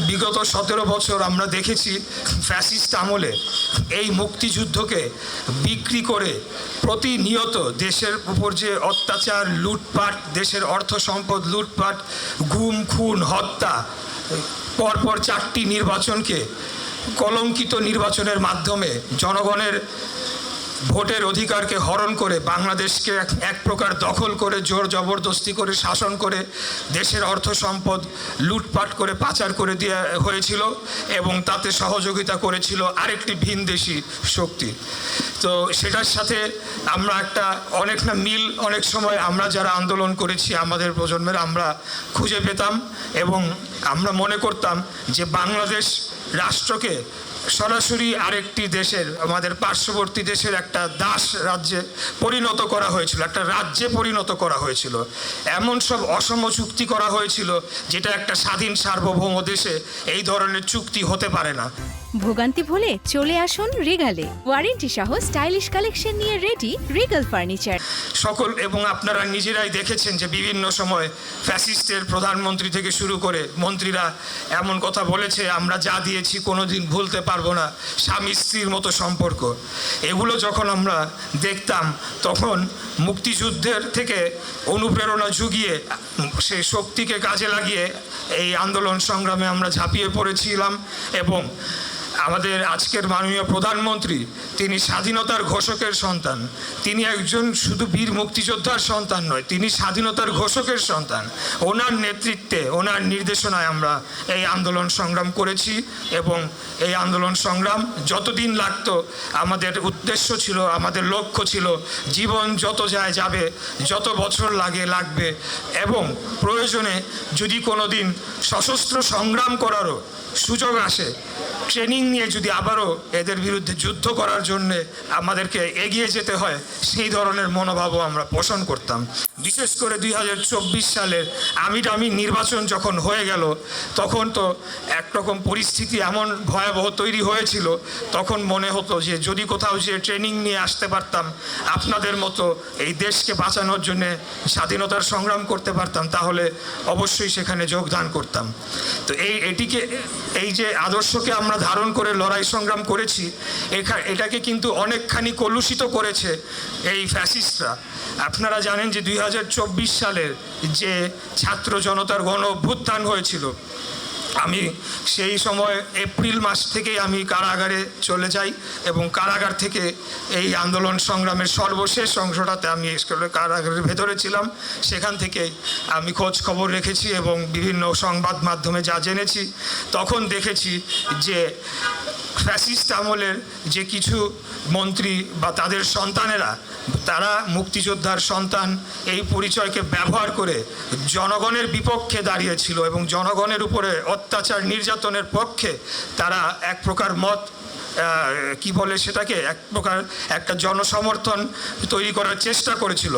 বিগত 17 বছর আমরা দেখেছি ফ্যাসিস্ট আমলে এই মুক্তিযুদ্ধকে বিক্রি করে প্রতিনিয়ত দেশের উপর যে অত্যাচার, লুটপাট, দেশের অর্থ সম্পদ লুটপাট, গুম, খুন, হত্যা, পরপর 4টি নির্বাচনকে কলঙ্কিত নির্বাচনের মাধ্যমে জনগণের ভোটের অধিকারকে হরণ করে বাংলাদেশকে এক প্রকার দখল করে জোর জবরদস্তি করে শাসন করে দেশের অর্থ সম্পদ লুটপাট করে পাচার করে দেওয়া হয়েছিল এবং তাতে সহযোগিতা করেছিল আরেকটি ভিনদেশি শক্তি। তো সেটার সাথে আমরা একটা অনেকটা মিল অনেক সময় আমরা যারা আন্দোলন করেছি আমাদের প্রজন্মের আমরা খুঁজে পেতাম এবং আমরা মনে করতাম যে বাংলাদেশ রাষ্ট্রকে সরাসরি আরেকটি দেশের, আমাদের পার্শ্ববর্তী দেশের একটা দাস রাজ্যে পরিণত করা হয়েছিল, একটা রাজ্যে পরিণত করা হয়েছিল। এমন সব অসম চুক্তি করা হয়েছিল যেটা একটা স্বাধীন সার্বভৌম দেশে এই ধরনের চুক্তি হতে পারে না। ভোগান্তি ভুলে চলে আসুন রিগালে, ওয়ারেন্টি সহ স্টাইলিশ কালেকশন নিয়ে রেডি রিগাল ফার্নিচার। সকল এবং আপনারা নিজেরাই দেখেছেন যে বিভিন্ন সময় ফ্যাসিস্টের প্রধানমন্ত্রী থেকে শুরু করে মন্ত্রীরা এমন কথা বলেছে, আমরা যা দিয়েছি কোনোদিন ভুলতে পারবো না, স্বামী স্ত্রীর মতো সম্পর্ক। এগুলো যখন আমরা দেখতাম তখন মুক্তিযুদ্ধের থেকে অনুপ্রেরণা জুগিয়ে সেই শক্তিকে কাজে লাগিয়ে এই আন্দোলন সংগ্রামে আমরা ঝাঁপিয়ে পড়েছিলাম এবং আমাদের আজকের মাননীয় প্রধানমন্ত্রী তিনি স্বাধীনতার ঘোষকের সন্তান। তিনি একজন শুধু বীর মুক্তিযোদ্ধার সন্তান নয়, তিনি স্বাধীনতার ঘোষকের সন্তান। ওনার নেতৃত্বে, ওনার নির্দেশনায় আমরা এই আন্দোলন সংগ্রাম করেছি এবং এই আন্দোলন সংগ্রাম যতদিন লাগতো আমাদের উদ্দেশ্য ছিল, আমাদের লক্ষ্য ছিল জীবন যত যায় যাবে, যত বছর লাগবে এবং প্রয়োজনে যদি কোনো দিন সশস্ত্র সংগ্রাম করারও সুযোগ আসে, ট্রেনিং নিয়ে যদি আবারও এদের বিরুদ্ধে যুদ্ধ করার জন্যে আমাদেরকে এগিয়ে যেতে হয়, সেই ধরনের মনোভাবও আমরা পোষণ করতাম। বিশেষ করে 2024 সালের আমির নির্বাচন যখন হয়ে গেল তখন তো একরকম পরিস্থিতি এমন ভয়াবহ তৈরি হয়েছিল, তখন মনে হতো যে যদি কোথাও যে ট্রেনিং নিয়ে আসতে পারতাম, আপনাদের মতো এই দেশকে বাঁচানোর জন্যে স্বাধীনতার সংগ্রাম করতে পারতাম, তাহলে অবশ্যই সেখানে যোগদান করতাম। তো এই যে আদর্শকে আমরা ধারণ করে লড়াই সংগ্রাম করেছি, এটাকে কিন্তু অনেকখানি কলুষিত করেছে এই ফ্যাসিস্টরা। আপনারা জানেন যে 2024 সালের যে ছাত্র জনতার গণ অভ্যুত্থান হয়েছিল, আমি সেই সময় এপ্রিল মাস থেকেই আমি কারাগারে চলে যাই এবং কারাগার থেকে এই আন্দোলন সংগ্রামের সর্বশেষ অংশটাতে আমি কারাগারের ভেতরে ছিলাম। সেখান থেকে আমি খোঁজ খবর রেখেছি এবং বিভিন্ন সংবাদ মাধ্যমে যা জেনেছি, তখন দেখেছি যে ফ্যাসিস্ট আমলের যে কিছু মন্ত্রী বা তাদের সন্তানেরা, তারা মুক্তিযোদ্ধার সন্তান এই পরিচয়কে ব্যবহার করে জনগণের বিপক্ষে দাঁড়িয়েছিল এবং জনগণের উপরে অত্যাচার নির্যাতনের পক্ষে তারা এক প্রকার মত কি বলে সেটাকে এক প্রকার একটা জনসমর্থন তৈরি করার চেষ্টা করেছিল।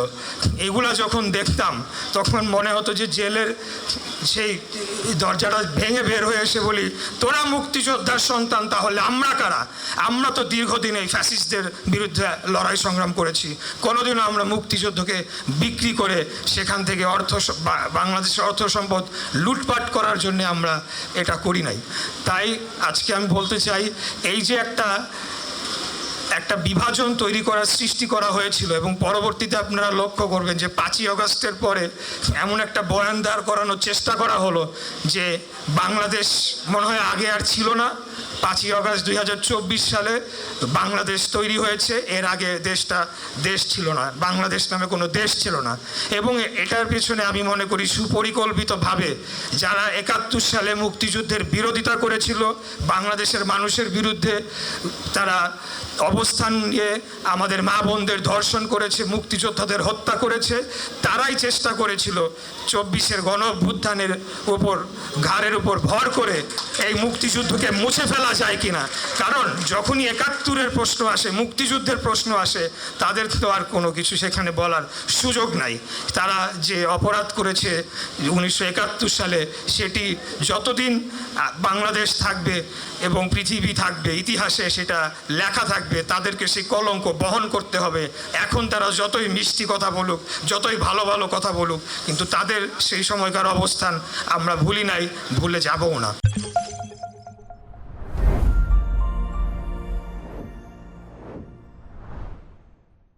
এগুলা যখন দেখতাম তখন মনে হতো যে জেলের সেই দরজাটা ভেঙে বের হয়ে এসে বলি, তোরা মুক্তিযোদ্ধার সন্তান, তাহলে আমরা কারা? আমরা তো দীর্ঘদিন এই ফ্যাসিস্টদের বিরুদ্ধে লড়াই সংগ্রাম করেছি, কোনোদিনও আমরা মুক্তিযুদ্ধকে বিক্রি করে সেখান থেকে বাংলাদেশের অর্থ সম্পদ লুটপাট করার জন্য আমরা এটা করি নাই। তাই আজকে আমি বলতে চাই, এই যে একটা বিভাজন তৈরি সৃষ্টি করা হয়েছিল এবং পরবর্তীতে আপনারা লক্ষ্য করবেন যে 5ই আগস্টের পরে এমন একটা বয়ান দাঁড় করানোর চেষ্টা করা হলো যে বাংলাদেশ মনে হয় আগে আর ছিল না। 5ই আগস্ট 2024 সালে বাংলাদেশ তৈরি হয়েছে, এর আগে দেশ ছিল না, বাংলাদেশ নামে কোনো দেশ ছিল না। এবং এটার পেছনে আমি মনে করি সুপরিকল্পিতভাবে যারা 71 সালে মুক্তিযুদ্ধের বিরোধিতা করেছিল, বাংলাদেশের মানুষের বিরুদ্ধে তারা অবস্থান নিয়ে আমাদের মা বোনদের ধর্ষণ করেছে, মুক্তিযোদ্ধাদের হত্যা করেছে, তারাই চেষ্টা করেছিল 24-এর গণ অভ্যুত্থানের ঘাড়ের উপর ভর করে এই মুক্তিযুদ্ধকে মুছে ফেলা যায় কিনা। কারণ যখনই 71-এর প্রশ্ন আসে, মুক্তিযুদ্ধের প্রশ্ন আসে, তাদের তো আর কোনো কিছু সেখানে বলার সুযোগ নাই। তারা যে অপরাধ করেছে 1971 সালে, সেটি যতদিন বাংলাদেশ থাকবে এবং পৃথিবী থাকবে, ইতিহাসে সেটা লেখা থাকবে, তাদেরকে সেই কলঙ্ক বহন করতে হবে। এখন তারা যতই মিষ্টি কথা বলুক, যতই ভালো ভালো কথা বলুক, কিন্তু তাদের সেই সময়কার অবস্থান আমরা ভুলি নাই, ভুলে যাবও না।